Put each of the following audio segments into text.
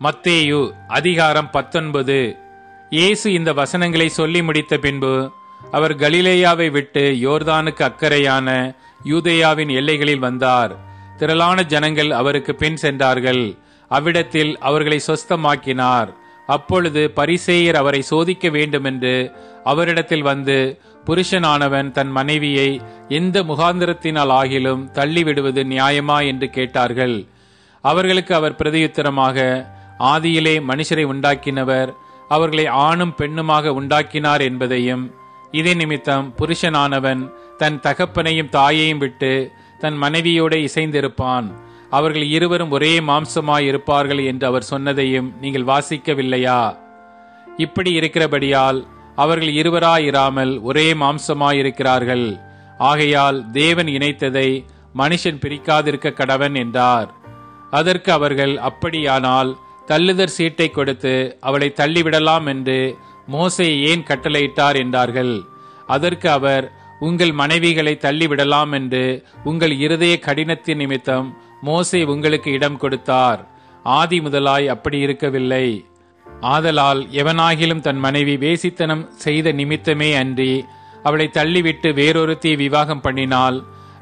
மத்தேயு அதிகாரம் 19. இயேசு இந்த வசனங்களை சொல்லி முடித்த பின்பு அவர் கலிலேயாவை விட்டு யோர்தானுக்கு அக்கறையான யூதேயாவின் எல்லைகளில் வந்தார். திரளான ஜனங்கள் அவருக்கு பின் சென்றார்கள். அவ்விடத்தில் அவர்களை சொஸ்தமாக்கினார். அப்பொழுது பரிசேயர் அவரை சோதிக்க வேண்டுமென்று அவரிடத்தில் வந்து, புருஷனானவன் தன் மனைவியை எந்த முகாந்திரத்தினால் ஆகிலும் தள்ளிவிடுவது நியாயமா என்று கேட்டார்கள். அவர்களுக்கு அவர் பிரதியுத்தரமாக, ஆதியிலே மனுஷரை உண்டாக்கினவர் அவர்களை ஆணும் பெண்ணுமாக உண்டாக்கினார் என்பதையும், இதே நிமித்தம் புருஷனானவன் தன் தகப்பனையும் தாயையும் விட்டு தன் மனைவியோடு இசைந்திருப்பான், அவர்கள் இருவரும் ஒரே மாம்சமாய் இருப்பார்கள் என்று அவர் சொன்னதையும் நீங்கள் வாசிக்கவில்லையா? இப்படி இருக்கிறபடியால் அவர்கள் இருவராயிராமல் ஒரே மாம்சமாயிருக்கிறார்கள். ஆகையால் தேவன் இணைத்ததை மனுஷன் பிரிக்காதிருக்க கடவன் என்றார். அதற்கு அவர்கள், அப்படியானால் தள்ளுதற் சீட்டை கொடுத்து அவளை தள்ளிவிடலாம் என்று மோசே ஏன் கட்டளையிட்டார் என்றார்கள். அதற்கு அவர், உங்கள் மனைவிகளை தள்ளிவிடலாம் என்று உங்கள் இருதய கடினத்தின் நிமித்தம் மோசே உங்களுக்கு இடம் கொடுத்தார். ஆதி முதலாய் அப்படி இருக்கவில்லை. ஆதலால் எவனாகிலும் தன் மனைவி வேசித்தனம் செய்த நிமித்தமே அன்றி அவளை தள்ளிவிட்டு வேறொருத்தியை விவாகம் பண்ணினால்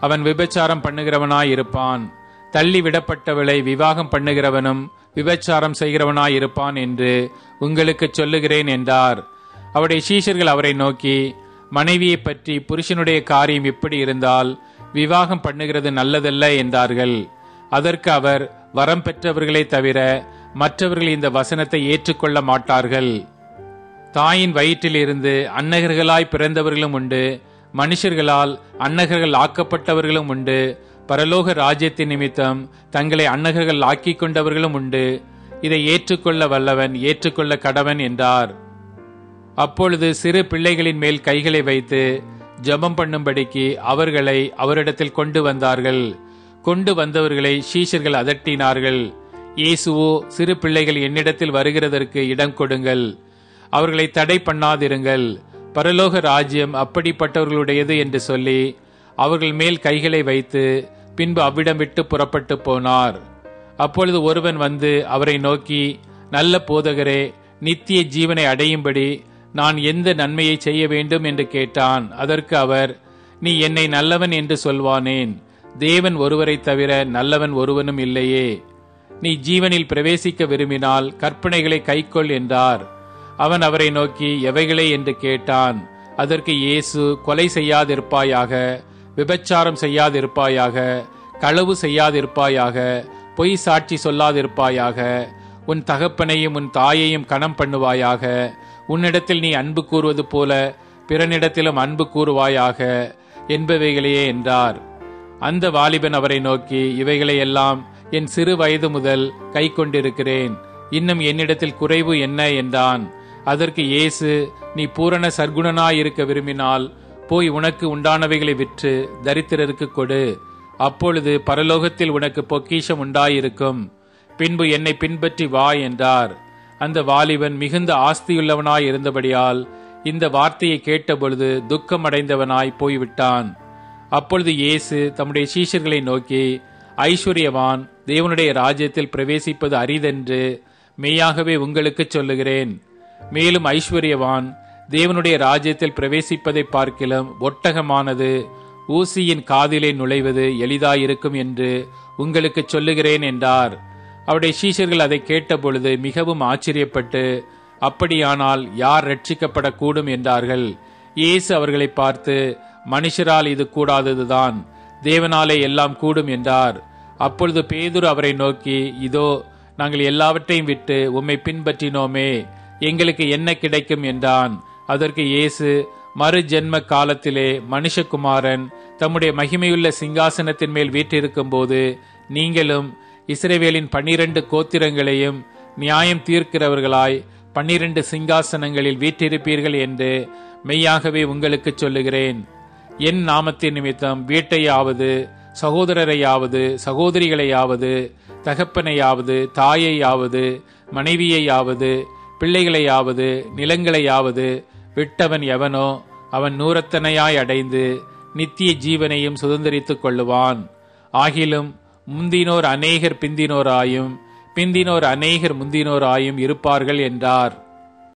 அவன் விபச்சாரம் பண்ணுகிறவனாயிருப்பான். தள்ளிவிடப்பட்டவளை விவாகம் பண்ணுகிறவனும் விபச்சாரம் செய்கிறவனாயிருப்பான் என்று உங்களுக்கு சொல்லுகிறேன் என்றார். அவருடைய சீஷர்கள் அவரை நோக்கி, மனைவியை பற்றி புருஷனுடைய காரியம் இப்படி இருந்தால் விவாகம் பண்ணுகிறது நல்லதல்ல என்றார்கள். அதற்கு அவர், வரம் பெற்றவர்களே தவிர மற்றவர்கள் இந்த வசனத்தை ஏற்றுக்கொள்ள மாட்டார்கள். தாயின் வயிற்றில் இருந்து அன்னகர்களாய் பிறந்தவர்களும் உண்டு, மனுஷர்களால் அன்னகர்கள் ஆக்கப்பட்டவர்களும் உண்டு, பரலோக ராஜ்யத்தின் நிமித்தம் தங்களை அன்னகர்கள் ஆக்கிக் கொண்டவர்களும் உண்டு. இதை ஏற்றுக்கொள்ள வல்லவன் ஏற்றுக்கொள்ள கடவன் என்றார். அப்பொழுது சிறு பிள்ளைகளின் மேல் கைகளை வைத்து ஜெபம் பண்ணும்படிக்கு அவர்களை அவரிடத்தில் கொண்டு வந்தார்கள். கொண்டு வந்தவர்களை சீஷர்கள் அதட்டினார்கள். இயேசுவோ, சிறு பிள்ளைகள் என்னிடத்தில் வருகிறதற்கு இடம் கொடுங்கள், அவர்களை தடை பண்ணாதிருங்கள், பரலோக ராஜ்யம் அப்படிப்பட்டவர்களுடையது என்று சொல்லி அவர்கள் மேல் கைகளை வைத்து பின்பு அவ்விடம் விட்டு புறப்பட்டு போனார். அப்பொழுது ஒருவன் வந்து அவரை நோக்கி, நல்ல போதகரே, நித்திய ஜீவனை அடையும்படி நான் எந்த நன்மையை செய்ய வேண்டும் என்று கேட்டான். அதற்கு அவர், நீ என்னை நல்லவன் என்று சொல்வானேன்? தேவன் ஒருவரை தவிர நல்லவன் ஒருவனும் இல்லையே. நீ ஜீவனில் பிரவேசிக்க விரும்பினால் கற்பனைகளை கைக்கொள் என்றார். அவன் அவரை நோக்கி, எவைகளே என்று கேட்டான். அதற்கு இயேசு, கொலை செய்யாதிருப்பாயாக, விபச்சாரம் செய்யாதிருப்பாயாக, களவு செய்யாதிருப்பாயாக, பொய் சாட்சி சொல்லாதிருப்பாயாக, உன் தகப்பனையும் உன் தாயையும் கனம் பண்ணுவாயாக, உன்னிடத்தில் நீ அன்பு கூறுவது போல பிறனிடத்திலும் அன்பு கூறுவாயாக என்பவைகளையே என்றார். அந்த வாலிபன் அவரை நோக்கி, இவைகளையெல்லாம் என் சிறு வயது முதல் கை கொண்டிருக்கிறேன், இன்னும் என்னிடத்தில் குறைவு என்ன என்றான். அதற்கு இயேசு, நீ பூரண சர்க்குணனாயிருக்க விரும்பினால் போய் உனக்கு உண்டானவைகளை விற்று தரித்திரருக்கு கொடு, அப்பொழுது பரலோகத்தில் உனக்கு பொக்கிஷம் உண்டாயிருக்கும், பின்பு என்னை பின்பற்றி வா என்றார். அந்த வாலிபன் மிகுந்த ஆஸ்தியுள்ளவனாய் இருந்தபடியால் இந்த வார்த்தையை கேட்டபொழுது துக்கம் அடைந்தவனாய் போய்விட்டான். அப்பொழுது இயேசு தம்முடைய சீஷர்களை நோக்கி, ஐஸ்வர்யவான் தேவனுடைய ராஜ்யத்தில் பிரவேசிப்பது அரிதென்று மெய்யாகவே உங்களுக்கு சொல்லுகிறேன். மேலும் ஐஸ்வர்யவான் தேவனுடைய ராஜ்யத்தில் பிரவேசிப்பதை பார்க்கிலும் ஒட்டகமானது ஊசியின் காதிலே நுழைவது எளிதாயிருக்கும் என்று உங்களுக்கு சொல்லுகிறேன் என்றார். அவருடைய சீஷர்கள் அதை கேட்டபொழுது மிகவும் ஆச்சரியப்பட்டு, அப்படியானால் யார் ரட்சிக்கப்படக்கூடும் என்றார்கள். இயேசு அவர்களை பார்த்து, மனுஷரால் இது கூடாததுதான், தேவனாலே எல்லாம் கூடும் என்றார். அப்பொழுது பேதுரு அவரை நோக்கி, இதோ நாங்கள் எல்லாவற்றையும் விட்டு உம்மை பின்பற்றினோமே, எங்களுக்கு என்ன கிடைக்கும் என்றான். அதற்கு இயேசு, மறு ஜென்ம காலத்திலே மனுஷகுமாரன் தம்முடைய மகிமையுள்ள சிங்காசனத்தின் மேல் வீற்றிருக்கும் போது நீங்களும் இஸ்ரவேலின் 12 கோத்திரங்களையும் நியாயம் தீர்க்கிறவர்களாய் 12 சிங்காசனங்களில் வீற்றிருப்பீர்கள் என்று மெய்யாகவே உங்களுக்கு சொல்லுகிறேன். என் நாமத்தின் நிமித்தம் வீட்டையாவது, சகோதரரையாவது, சகோதரிகளையாவது, தகப்பனையாவது, தாயையாவது, மனைவியையாவது, பிள்ளைகளையாவது, நிலங்களையாவது விட்டவன் எவனோ அவன் நூறத்தனையாய் அடைந்து நித்திய ஜீவனையும் சுதந்தரித்துக் கொள்ளுவான். ஆகிலும் முந்தினோர் அநேகர் பிந்தினோராயும் பிந்தினோர் அநேகர் முந்தினோர் ஆயும் இருப்பார்கள் என்றார்.